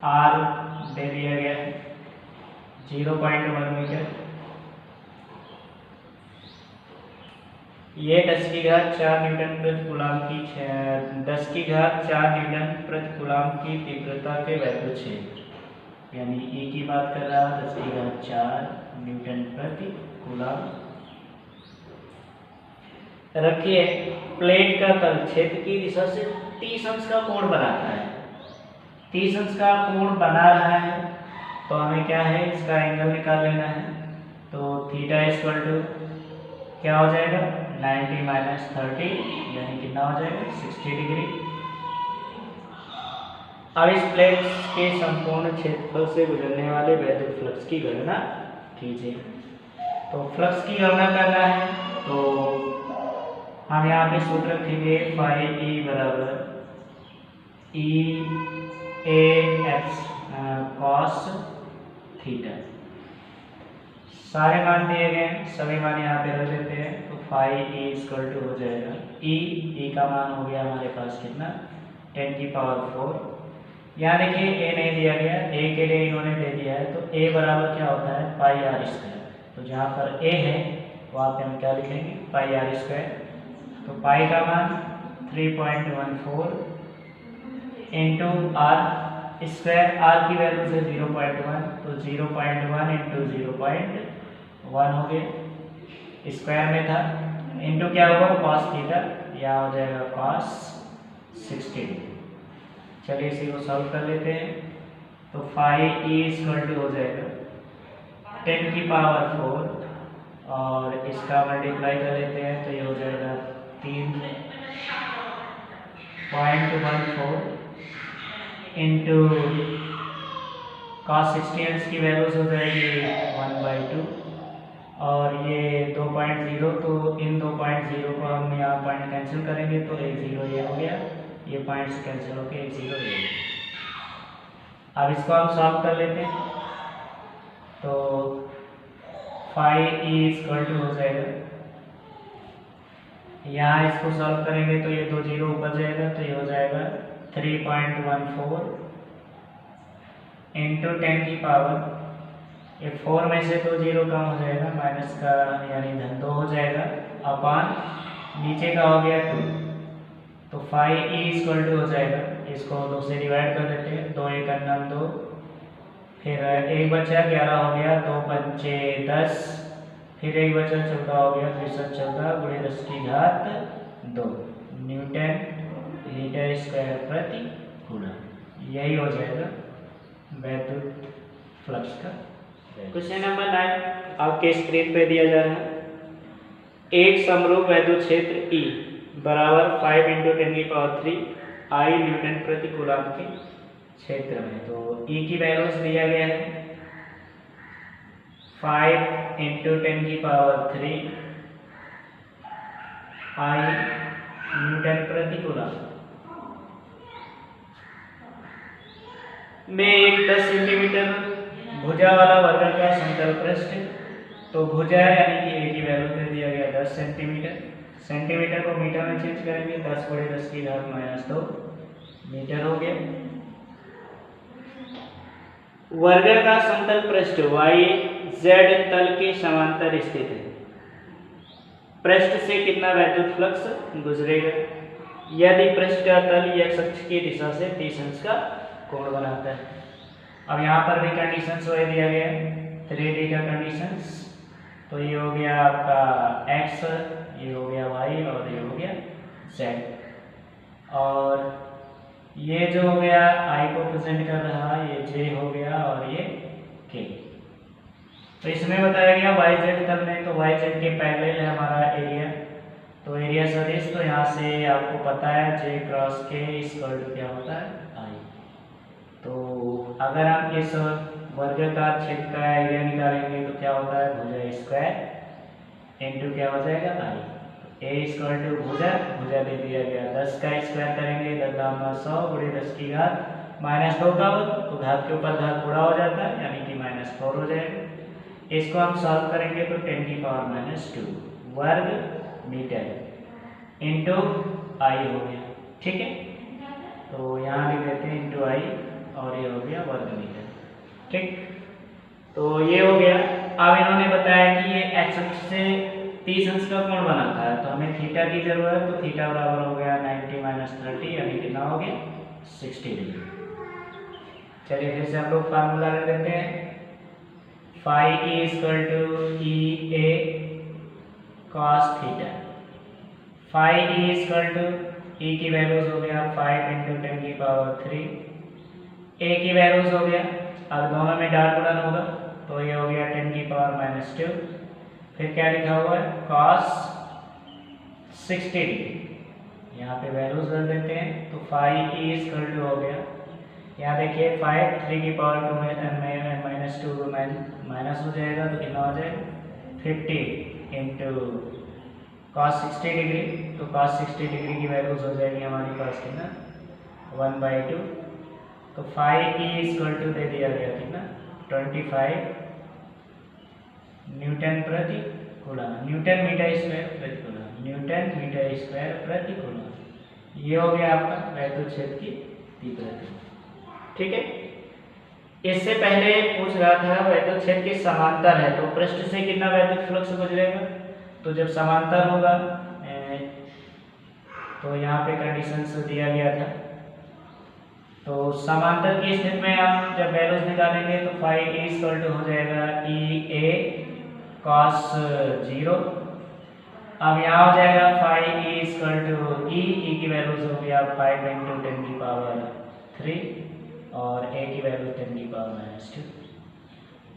Are they दिया गया है 0.1 मीटर। ये 10⁴ न्यूटन प्रति कूलम की 10⁴ न्यूटन प्रति कूलम की तीव्रता के वैद्युत क्षेत्र, यानी ई की बात कर रहा है 10⁴ न्यूटन प्रति कूलम। रखिए प्लेट का तल क्षेत्र की दिशा से 30 अंश का कोण बनाता है। 30 अंश का कोण बना रहा है तो हमें क्या है, इसका एंगल निकाल लेना है। तो थीटा इक्वल टू क्या हो जाएगा 90 माइनस 30, यानी कितना हो जाएगा 60 डिग्री। अब इस प्लेट के संपूर्ण क्षेत्रफल से गुजरने वाले वैद्युत फ्लक्स की गणना कीजिए। तो फ्लक्स की गणना करना है तो हम यहाँ पे सूत्र रखेंगे फाई ई बराबर ई ए एक्स कॉस थीटा। सारे मान दिए गए, सभी मान यहाँ पे रख लेते हैं। तो फाई ई इक्वल टू हो जाएगा ई का मान हो गया हमारे पास कितना 10⁴। यहाँ देखिए ए नहीं दिया गया, ए के लिए इन्होंने दे दिया है। तो ए बराबर क्या होता है पाई आर स्क्वायर। तो जहाँ पर ए है वहाँ पे हम क्या लिखेंगे पाई आर स्क्वायर। तो पाई का मान 3.14 इंटू आर स्क्वायर, आर की वैल्यू से 0.1, तो 0.1 इंटू 0.1 हो गया, स्क्वायर में था, इंटू क्या होगा कॉस थीटा, यहाँ हो जाएगा कॉस 60। चलिए इसी को सॉल्व कर लेते हैं। तो फाई ई इक्वल टू हो जाएगा 10⁴ और इसका मल्टीप्लाई कर लेते हैं तो ये हो जाएगा 3.14 इंटू cos 60 अंश की वैल्यूज हो जाएगी 1/2 और ये 2.0। तो इन 2.0 को हम यहाँ पॉइंट कैंसिल करेंगे तो 1 0 ये हो गया, ये पॉइंट्स कैंसिल होके 1 0 ये। अब इसको हम सॉल्व कर लेते हैं। तो फाई ई इक्वल टू हो जाएगा, यहाँ इसको सॉल्व करेंगे तो ये 2 0 ऊपर जाएगा, तो ये हो जाएगा 3.14 इंटू 10⁻, ये 4 में से 2 0 कम हो जाएगा, माइनस का यानी धन 2 हो जाएगा, अपान नीचे का हो गया 2। तो फाई ई इक्वल टू हो जाएगा, इसको 2 से डिवाइड कर देते हैं, 2 1 9 2, फिर 1 बचा 11 हो गया, 2 पंचे 10, फिर 1 बचा 14 हो गया, 3 14 गुणे 10⁻² न्यूटन लीटर स्क्वायर प्रति कूलम। यही हो जाएगा वैद्युत फ्लक्स का। क्वेश्चन नंबर 9 आपके स्क्रीन पे दिया जा रहा है। एक समरूप वैद्युत क्षेत्र E बराबर 5 × 10⁻³ I न्यूटन प्रति कूलम के क्षेत्र में। तो E की वैल्यूज दिया गया है 5 × 10⁻³ I न्यूटन प्रति कूलम में एक 10 सेंटीमीटर भुजा वाला वर्गाकार समतल पृष्ठ। तो भुजा यानी कि ए की वैल्यू दे दिया गया 10 सेंटीमीटर, सेंटीमीटर को मीटर में चेंज करेंगे 10 × 10⁻² मीटर हो गया। वर्गाकार समतल पृष्ठ y z तल के समांतर स्थित है। पृष्ठ से कितना वैद्युत फ्लक्स गुजरेगा यदि पृष्ठ का तल x अक्ष की दिशा से 30 अंश का कोण बनाता है। अब यहाँ पर भी कंडीशंस वही दिया गया है 3D का कंडीशंस। तो ये हो गया आपका x, ये हो गया y और ये हो गया z, और ये जो हो गया I को प्रेजेंट कर रहा है, ये j हो गया और ये k। तो इसमें बताया गया yz तल में, तो yz के पैरेलल है हमारा एरिया। तो एरिया सदिश, तो यहाँ से आपको पता है j cross k equal to क्या होता है I। तो अगर हम इस वर्गाकार क्षेत्र का एरिया निकालेंगे तो क्या होता है भुजा स्क्वायर इंटू क्या हो जाएगा I। ए इक्वल टू भुजा दे दिया गया 10 का स्क्वायर करेंगे 10⁻100 गुणे 10⁻², तो घात के ऊपर घात गुणा हो जाता है यानी कि -4 हो जाएगा। इसको हम सॉल्व करेंगे तो 10⁻² वर्ग मीटर इंटू I हो गया। ठीक है, तो यहाँ लिख देते हैं इंटू I और ये हो गया वर्ग मीटर। ठीक, तो ये हो गया। अब इन्होंने बताया कि ये एक्स अक्ष से 30 अंश का कोण बनाता है, तो हमें थीटा की जरूरत है, तो थीटा बराबर हो गया 90 माइनस 30 यानी कितना हो गया 60 डिग्री। चलिए फिर से हम लोग फार्मूला ले लेते हैं। Phi E equal to E A cos theta. Phi E equal to E की वैल्यूज हो गया 5 इंटू 10 की पावर 3, ए की वैल्यूज हो गया, अब दोनों में डॉट गुणन होगा तो ये हो गया 10 की पावर माइनस 2। फिर क्या लिखा हुआ है कॉस 60 डिग्री, यहाँ पे वैल्यूज रख देते हैं, तो फाई ई इक्वल टू हो गया, यहाँ देखिए 5 3 की पावर 2 में माइनस 2 माइनस हो जाएगा तो कितना हो जाएगा 50 इंटू कॉस 60 डिग्री, तो कॉस 60 डिग्री की वैल्यूज हो जाएगी हमारे पास कितना 1/2, तो फाई ई इक्वल टू दे दिया गया कितना 25 न्यूटन प्रति कूलम, न्यूटन मीटर स्क्वायर प्रति कूलम, न्यूटन मीटर स्क्वायर प्रति कूलम। ये हो गया आपका वैद्युत क्षेत्र की तीव्रता। ठीक है, इससे पहले पूछ रहा था वैद्युत क्षेत्र के समांतर है तो पृष्ठ से कितना वैद्युत फ्लक्स गुजरेगा, तो जब समांतर होगा तो यहाँ पे कंडीशंस दिया गया था, तो समांतर की स्थिति में हम जब वैल्यूज निकालेंगे तो फाई ई इक्वल टू हो जाएगा ई ए कॉस 0। अब यहाँ हो जाएगा phi E equal to E की वैल्यूज हो गया 5 इंटू 10 की पावर 3 और ए की वैल्यू 10 की पावर माइनस 2,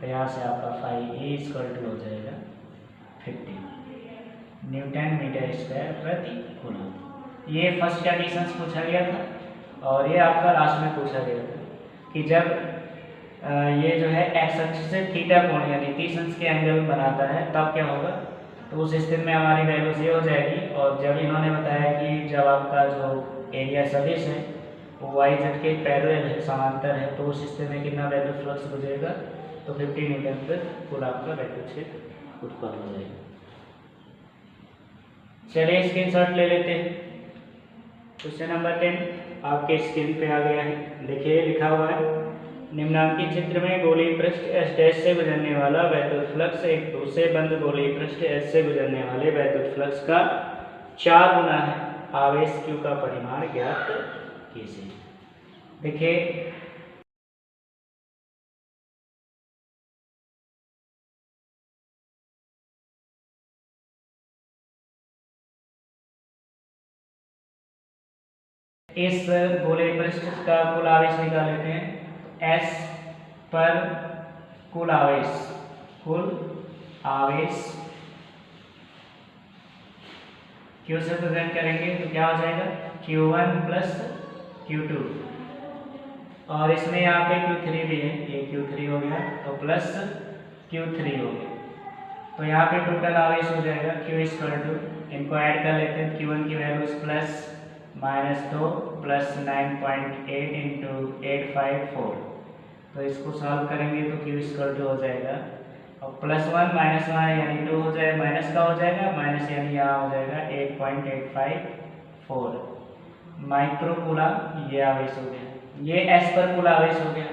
तो यहाँ से आपका फाई ई इक्वल टू हो जाएगा 50 न्यूटन मीटर स्क्वायर प्रति कूलम। ये फर्स्ट कंडीशन पूछा गया था, और ये आपका लास्ट में पूछा गया था कि जब ये जो है एक्स अक्ष से थीटा कोण यानी 30 अंश के एंगल बनाता है तब क्या होगा, तो उस स्थिति में हमारी वैल्यूज ये हो जाएगी। और जब इन्होंने बताया कि जब आपका जो एरिया सदिश है वो वाई जेड के पैरेलल है, समांतर है, तो उस स्थिति में कितना वैद्युत फ्लक्स गुजरेगा, तो 50 न्यूटन प्रति कूलम का वैद्युत क्षेत्र उत्पन्न हो जाएगा। चलिए स्क्रीनशॉट ले लेते हैं। क्वेश्चन नंबर 10 आपके स्क्रीन पे आ गया है, देखिए लिखा हुआ है निम्नांकित चित्र में गोलीय पृष्ठ एस डैश से गुजरने वाला वैद्युत फ्लक्स एक दूसरे बंद गोलीय पृष्ठ एस से गुजरने वाले वैद्युत फ्लक्स का 4 गुना है, आवेश Q का परिमाण ज्ञात कीजिए। देखिए इस गोलीय पृष्ठ का कुल आवेश निकाल लेते हैं। S पर कुल आवेश Q से प्रेजेंट करेंगे तो क्या हो जाएगा Q1 प्लस Q2, और इसमें यहाँ पे Q3 भी है, ये Q3 हो गया तो प्लस Q3 हो गया, तो यहाँ पे टोटल आवेश हो जाएगा Q इक्वल टू, इनको ऐड कर लेते हैं, Q1 की वैल्यूज प्लस -2 प्लस 9.8 इंटू 854, तो इसको सॉल्व करेंगे तो Q इक्वल टू हो जाएगा, और +1 -1 यानी 2 हो जाएगा, माइनस का हो जाएगा, माइनस यानी यहाँ हो जाएगा 8.854 माइक्रो कूलम, ये आवेश हो गया, ये S पर कुल आवेश हो गया।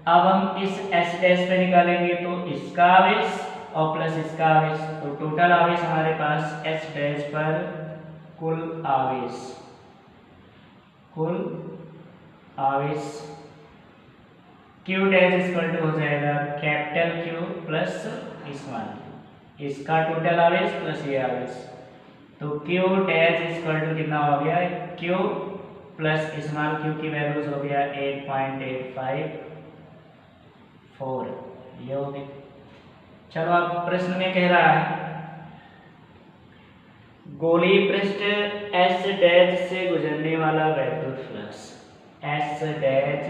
अब हम इस S डैश पे निकालेंगे तो इसका आवेश और प्लस इसका आवेश, तो टोटल आवेश हमारे पास S डैश पर कुल आवेश Q डैश इक्वल टू हो जाएगा capital Q plus small q, इसका टोटल आवेश प्लस ये आवेश, तो Q डैश इक्वल टू कितना हो गया Q प्लस स्मॉल q की वैल्यूज हो गया 8.854, ये हो गया। चलो अब प्रश्न में कह रहा है गोलीय पृष्ठ S डैश से गुजरने वाला वैद्युत फ्लक्स, S डैश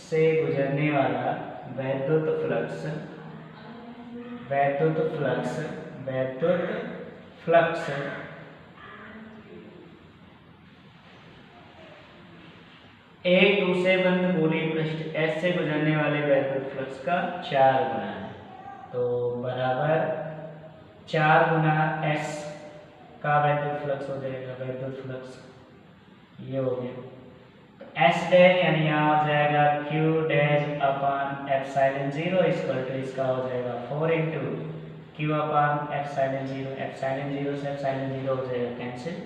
से गुजरने वाला वैद्युत फ्लक्स एक दूसरे बंद गोलीय पृष्ठ S से गुजरने वाले वैद्युत फ्लक्स का 4 गुना है, तो बराबर 4 गुना S का वैद्युत फ्लक्स हो जाएगा, वैद्युत फ्लक्स ये हो गया। एस डैश यानी यहाँ हो जाएगा Q dash upon epsilon 0 equal to इसका हो जाएगा 4 इंटू क्यू अपॉन एप्सिलॉन 0 से एप्सिलॉन 0 हो जाएगा कैंसिल।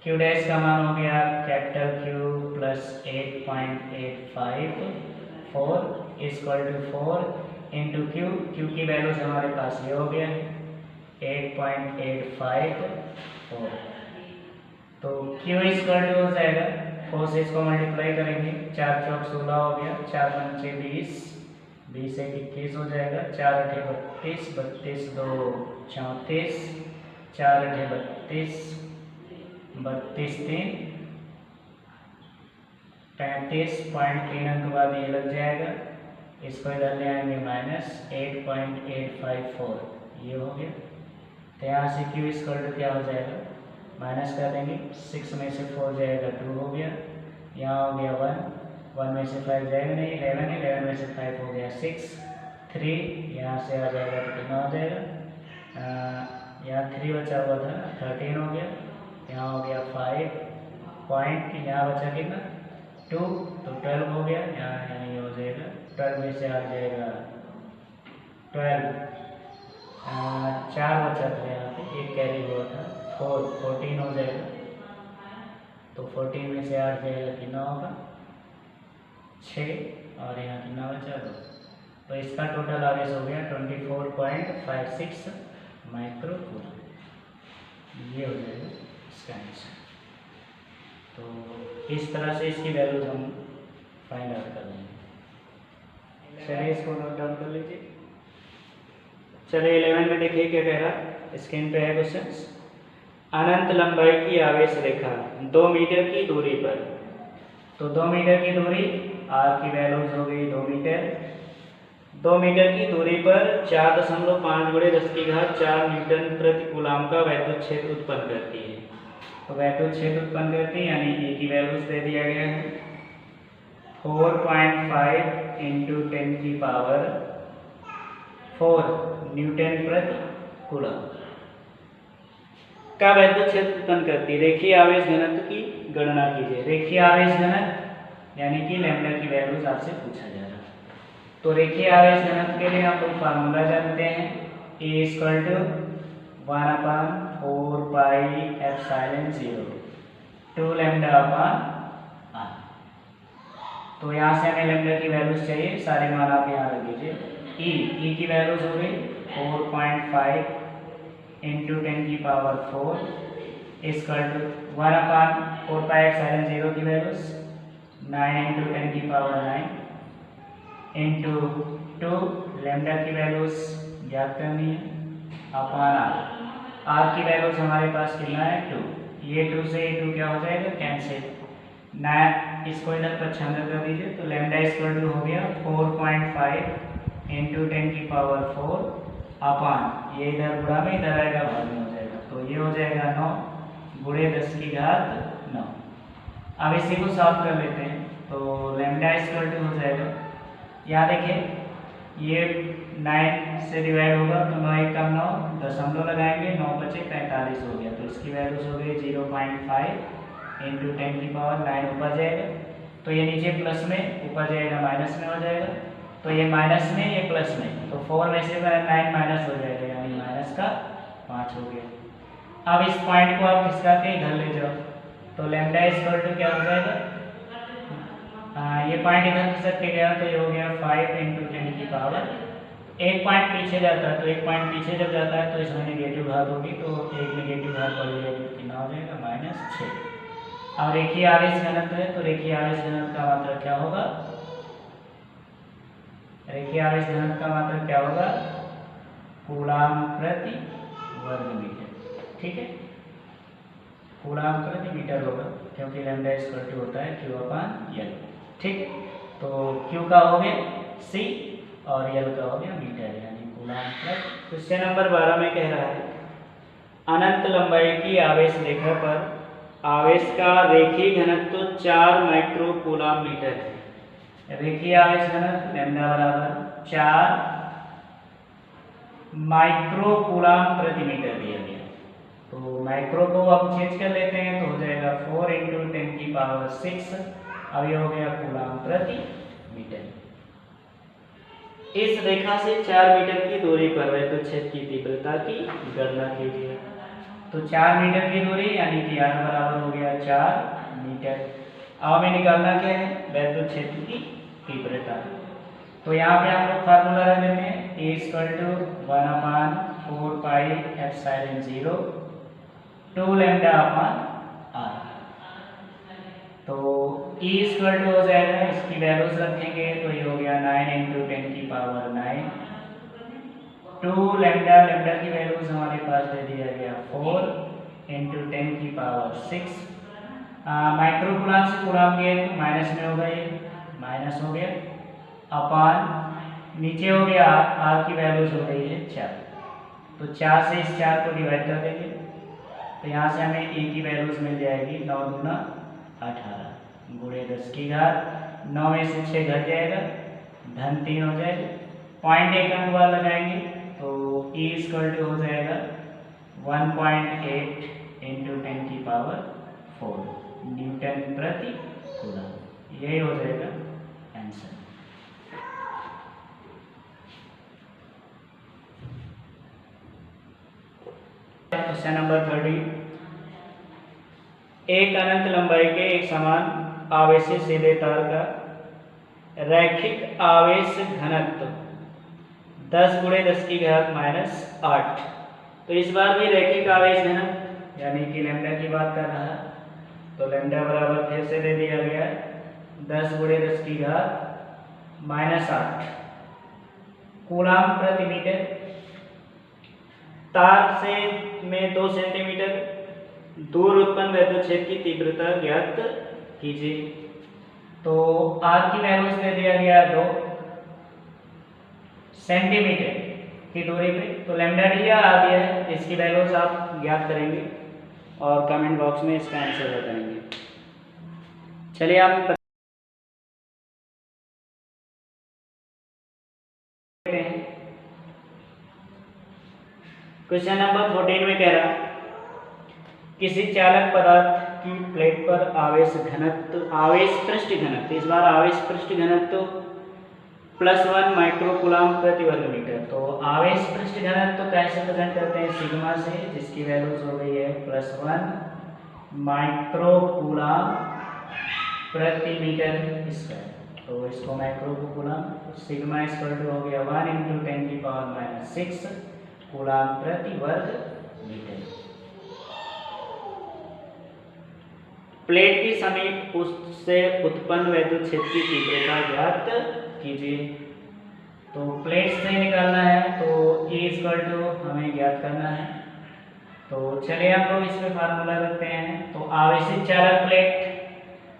क्यू डैश का मान हो गया capital Q plus 8.854 equal to 4 into Q की वैल्यूज हमारे पास ये हो गया 8.854। तो क्यू इक्वल टू हो जाएगा 4 से इसको मल्टीप्लाई करेंगे 4 चौक 16 हो गया 4 पंचे 20 20 से 21 हो जाएगा 4 अठे 32 32 दो 34 4 अठे 32 32 3 35.3 अंक बाद ये लग जाएगा। इसको इधर ले आएंगे माइनस 8.854 ये हो गया। तो यहाँ से क्यू इक्वल टू क्या हो जाएगा माइनस कर देंगे 6 में से 4 जाएगा 2 हो गया। यहाँ हो गया 1 में से 5 जाएगा नहीं 11 में से 5 हो गया 6 3 यहाँ से आ जाएगा तो कितना हो जाएगा यहाँ 3 बचा हुआ था 13 हो गया। यहाँ हो गया 5 पॉइंट यहाँ बचा कितना 2 तो 12 हो गया। यहाँ ये हो जाएगा 12 में से आ जाएगा 12 4 बचा था यहाँ पे एक कैरी हुआ था 14 हो जाएगा। तो 14 में से 8 जाएगा कितना होगा 6 और यहाँ कितना बचा 2 तो इसका टोटल आवेश हो गया 24.56 माइक्रो कूलम। ये हो जाएगा इसका आंसर। तो इस तरह से इसकी वैल्यूज हम फाइंड आउट कर लेंगे। चलिए इसको नोट डाउन कर लीजिए। चलिए 11 में देखिए क्या कह रहा स्क्रीन पे है क्वेश्चन। अनंत लंबाई की आवेश रेखा 2 मीटर की दूरी पर, तो 2 मीटर की दूरी आर की वैल्यूज हो गई 2 मीटर। 2 मीटर की दूरी पर 4.5×10⁴ न्यूटन प्रति कूलाम का वैद्युत क्षेत्र उत्पन्न करती है। तो वैद्युत क्षेत्र उत्पन्न करती है यानी ए की वैल्यूज दे दिया गया है 4.5 × 10⁴ न्यूटन प्रति कूलाम का वैद्युत क्षेत्र उत्पन्न करती है। रेखीय आवेश घनत्व की गणना कीजिए। रेखीय आवेश घनत्व यानी कि लैम्डा की वैल्यूज आपसे पूछा जा रहा है। तो रेखीय आवेश घनत्व के लिए हम लोग फार्मूला जानते हैं E = 1/4πε0 2 λ/r। तो यहाँ से हमें लैम्डा की वैल्यूज चाहिए, सारे मान आप यहाँ रख दीजिए। E की वैल्यूज हो गई 4.5 × 10⁴ इक्वल टू 1/4πε0 की वैल्यूज 9 × 10⁹ इंटू 2 लैम्डा की वैल्यूज ज्ञात करनी है अपॉन आर की वैल्यूज हमारे पास कितना है 2। ये 2 से ये 2 क्या हो जाएगा कैंसिल 9 इसको इधर पर छंद कर दीजिए। तो लैम्डा इक्वल टू हो गया 4.5 × 10⁴ अपॉन ये इधर गुणा में इधर आएगा भाग में हो जाएगा। तो ये हो जाएगा 9 × 10⁹ 9। अब इसी को सॉल्व कर लेते हैं। तो लैम्डा इक्वल टू हो जाएगा यहाँ देखिए ये 9 से डिवाइड होगा तो 9 × 9 दशमलव लगाएंगे 9 × 5 45 हो गया। तो इसकी वैल्यूज हो गई 0.5 × 10⁹ ऊपर जाएगा तो ये नीचे प्लस में ऊपर जाएगा माइनस में हो जाएगा। तो ये माइनस में ये प्लस में तो 4 में से 9 माइनस हो जाएगा यानी माइनस का 5 हो गया। अब इस पॉइंट को आप खिसका के इधर ले जाओ तो लैम्डा इक्वल टू क्या हो जाएगा ये पॉइंट इधर खिसक के गया तो ये हो गया 5 × 10⁻। एक पॉइंट पीछे जाता है तो एक पॉइंट पीछे जब जाता है तो इसमें नेगेटिव घात होगी तो एक नेगेटिव घात पड़ जाएगी कितना हो जाएगा -6। अब रेखीय आवेश घनत्व है तो रेखीय आवेश घनत्व का मात्रक क्या होगा रेखीय आवेश घनत्व का मात्रक क्या होगा कूलाम प्रति वर्ग मीटर। ठीक है कूलाम प्रति मीटर होगा क्योंकि लैम्डा इक्वल टू होता है Q/L। ठीक तो Q का हो गया C और L का हो गया मीटर यानी कूलाम प्रति। क्वेश्चन नंबर 12 में कह रहा है अनंत लंबाई की आवेश रेखा पर आवेश का रेखीय घनत्व 4 माइक्रो कूलाम मीटर है। रेखीय आवेश घनत्व लैम्डा बराबर 4 माइक्रो कूलाम प्रति मीटर दिया गया। तो माइक्रो को अब चेंज कर लेते हैं तो हो जाएगा 4 × 10⁶ अब ये हो गया कूलाम प्रति मीटर। इस रेखा से 4 मीटर की दूरी पर वैद्युत क्षेत्र की तीव्रता की गणना कीजिए। तो 4 मीटर की दूरी यानी कि R बराबर हो गया 4 मीटर। अब हमें निकालना क्या है, वैद्युत क्षेत्र की तीव्रता। तो यहाँ पे हम लोग फार्मूला रख देते हैं, A = 1/4πε0 2 λ/R। तो E = हो जाएगा, इसकी वैल्यूज रखेंगे तो ये हो गया 9 × 10⁹ 2 लैम्डा की वैल्यूज हमारे पास दे दिया गया 4 × 10⁶। माइक्रो कूलाम से कूलाम गए तो माइनस में होगा, ये माइनस हो गया अपान नीचे हो गया R की वैल्यूज हो गई है 4। तो 4 से इस 4 को डिवाइड कर देंगे तो यहाँ से हमें E की वैल्यूज मिल जाएगी 9 × 18 × 10⁻, 9 में से 6 घट जाएगा, -3 हो जाएगा। पॉइंट एक अंक बार लगाएंगे तो E = हो जाएगा 1.8 × 10⁴ न्यूटन प्रति कूलम। यही हो जाएगा आंसर। Question number 30। एक अनंत लंबाई के एक समान आवेशी सीधे तार का रैखिक आवेश घनत्व 10 × 10⁻⁸। तो इस बार भी रैखिक आवेश घनत्व यानी कि लैम्डा की बात कर रहा है, तो लैम्डा बराबर फिर से दे दिया गया 10 × 10⁻⁸ कूलाम प्रति मीटर। तार से में 2 सेंटीमीटर दूर उत्पन्न वैद्युत क्षेत्र की तीव्रता ज्ञात कीजिए। तो R की वैल्यूज दे दिया गया 2 सेंटीमीटर की दूरी पे, तो लैम्डा दिया आ गया है, इसकी वैल्यूज आप ज्ञात करेंगे और कमेंट बॉक्स में इसका आंसर बताएंगे। चलिए आप क्वेश्चन नंबर 14 में कह रहा किसी चालक पदार्थ की प्लेट पर आवेश पृष्ठ घनत्व, इस बार आवेश पृष्ठ घनत्व +1 माइक्रो कूलाम प्रति वर्ग मीटर। तो आवेश पृष्ठ घनत्व कैसे प्रेजेंट करते हैं, सिग्मा से, जिसकी वैल्यूज हो गई है +1 माइक्रो कूलाम प्रति मीटर स्क्वायर। तो इसको माइक्रो कूलाम, सिग्मा = हो गया 1 × 10⁻⁶ कूलाम प्रति वर्ग मीटर। प्लेट के समीप उससे उत्पन्न वैद्युत क्षेत्र की तीव्रता ज्ञात कीजिए। तो प्लेट से निकालना है तो E = हमें ज्ञात करना है। तो चलिए हम लोग इसमें फार्मूला रखते हैं। तो आवेशित चालक प्लेट,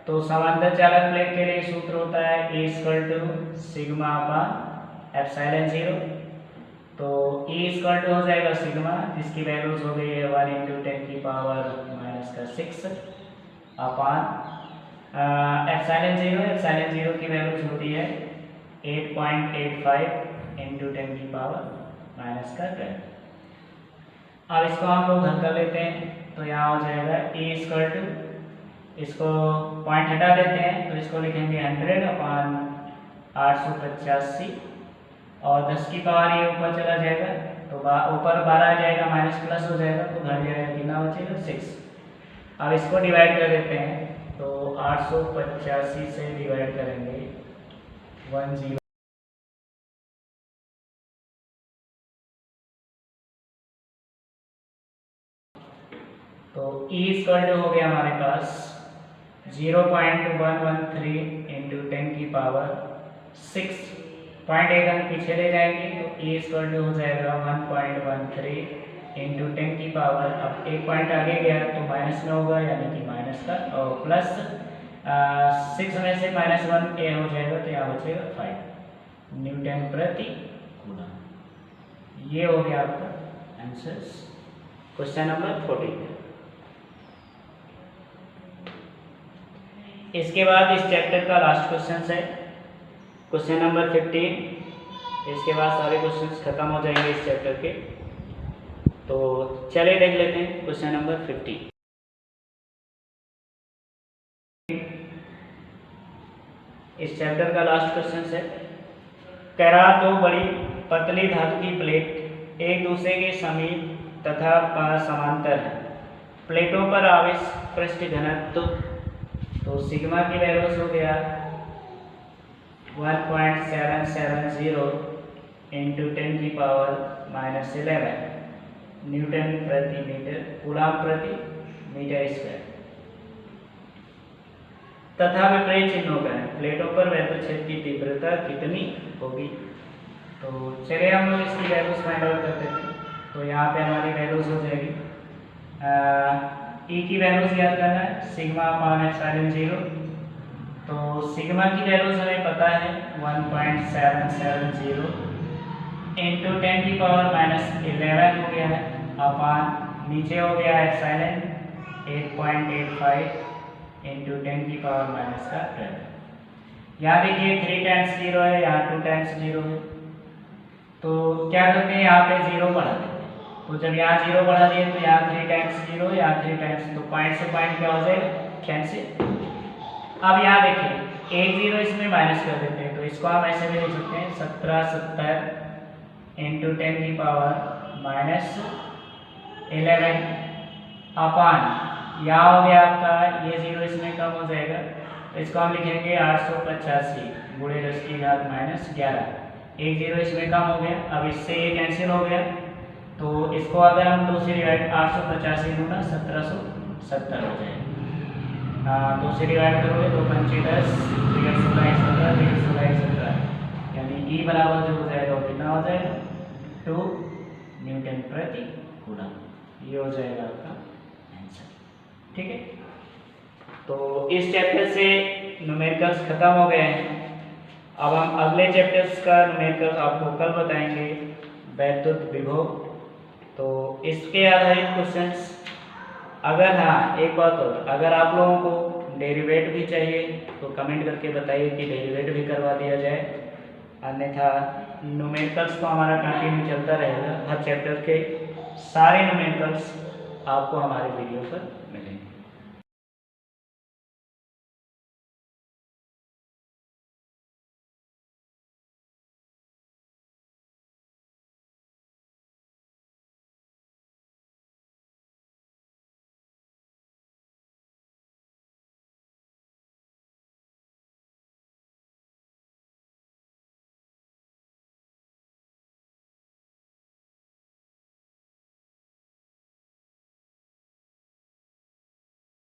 तो समांतर चालक प्लेट के लिए सूत्र होता है E = σ/ε0। तो E = हो जाएगा सिग्मा, जिसकी वैल्यूज हो गई है 1 × 10⁻⁶ अपान ε0 की वैल्यूज होती है 8.85 × 10⁻⁻²। अब इसको हम लोग हल कर लेते हैं तो यहाँ हो जाएगा E = इसको पॉइंट हटा देते हैं तो इसको लिखेंगे 100/885 और 10 की पावर ये ऊपर चला जाएगा तो ऊपर 12 आ जाएगा, माइनस प्लस हो जाएगा तो घट जाएगा, कितना बचेगा 6। अब इसको डिवाइड कर देते हैं तो 885 से डिवाइड करेंगे 10। तो E = हो गया हमारे पास 0.113 × 10⁻⁶। पॉइंट एक अंक पीछे ले जाएंगे तो E = हो जाएगा 1.13 × 10⁻। अब एक पॉइंट आगे गया तो माइनस में होगा यानी कि माइनस का, और प्लस 6 में से -1 ए हो जाएगा तो यहाँ बचेगा 5 न्यूटन प्रति कूलम। ये हो गया आपका आंसर क्वेश्चन नंबर 14। इसके बाद इस चैप्टर का लास्ट क्वेश्चन है क्वेश्चन नंबर 15। इसके बाद सारे क्वेश्चंस खत्म हो जाएंगे इस चैप्टर के। तो चलिए देख लेते हैं क्वेश्चन नंबर 15। इस चैप्टर का लास्ट क्वेश्चन है, कह दो बड़ी पतली धातु की प्लेट एक दूसरे के समीप तथा समांतर है। प्लेटों पर आवेश पृष्ठ घनत्व, तो सिग्मा की वैल्यूज हो गया 1.770 इंटू 10⁻⁻11 न्यूटन प्रति मीटर, कूलम प्रति मीटर स्क्वायर, तथा विपरीत चिन्हों का है, प्लेटों पर वैद्युत क्षेत्र की तीव्रता कितनी होगी। तो चलिए हम लोग इसकी वैल्यूज फाइंड आउट करते हैं। तो यहाँ पे हमारी वैल्यूज हो जाएगी, ई की वैल्यूज याद करना है, सिग्मा अपान एप्सिलॉन 0। तो सिग्मा की वैल्यूज हमें पता है 1.770 इंटू 10⁻⁻11 हो गया है, अपान नीचे हो गया है एप्सिलॉन 8.85 इंटू 10⁻⁻12। यहाँ देखिए 3 टाइम्स 0 है, यहाँ 2 टाइम्स 0 है, तो क्या करते हैं यहाँ पे 0 बढ़ा देते हैं। तो जब यहाँ 0 बढ़ा दिए तो यहाँ 3 टाइम्स 0, यहाँ 3 टाइम्स, तो पॉइंट से पॉइंट क्या हो जाएगा, कैंसिल। अब यहाँ देखिए एक 0 इसमें माइनस कर देते हैं, तो इसको हम ऐसे भी लिख सकते हैं 1770 इंटू 10⁻⁻11 अपान, यहाँ हो गया आपका ये 0 इसमें कम हो जाएगा, तो इसको हम लिखेंगे 885 गुणे 10⁻⁻11। एक 0 इसमें कम हो गया, अब इससे ये कैंसिल हो गया, तो इसको अगर हम 2 से डिवाइड 885 गुना 1770 हो जाएगा। 2 से डिवाइड करोगे तो 5 10 16 यानी ई बराबर जो हो जाएगा वो कितना हो जाएगा 2 न्यूटन प्रति कूलम। ये हो जाएगा आपका आंसर। ठीक है, तो इस चैप्टर से न्यूमेरिकल्स खत्म हो गए हैं। अब हम अगले चैप्टर्स का न्यूमेरिकल्स आपको कल बताएंगे, वैद्युत विभव। तो इसके आधारित क्वेश्चंस, अगर हाँ एक बात और, अगर आप लोगों को डेरिवेट भी चाहिए तो कमेंट करके बताइए कि डेरिवेट भी करवा दिया जाए, अन्यथा न्यूमेरिकल्स तो हमारा कंटिन्यू चलता रहेगा। हर चैप्टर के सारे न्यूमेरिकल्स आपको हमारे वीडियो पर मिलेंगे।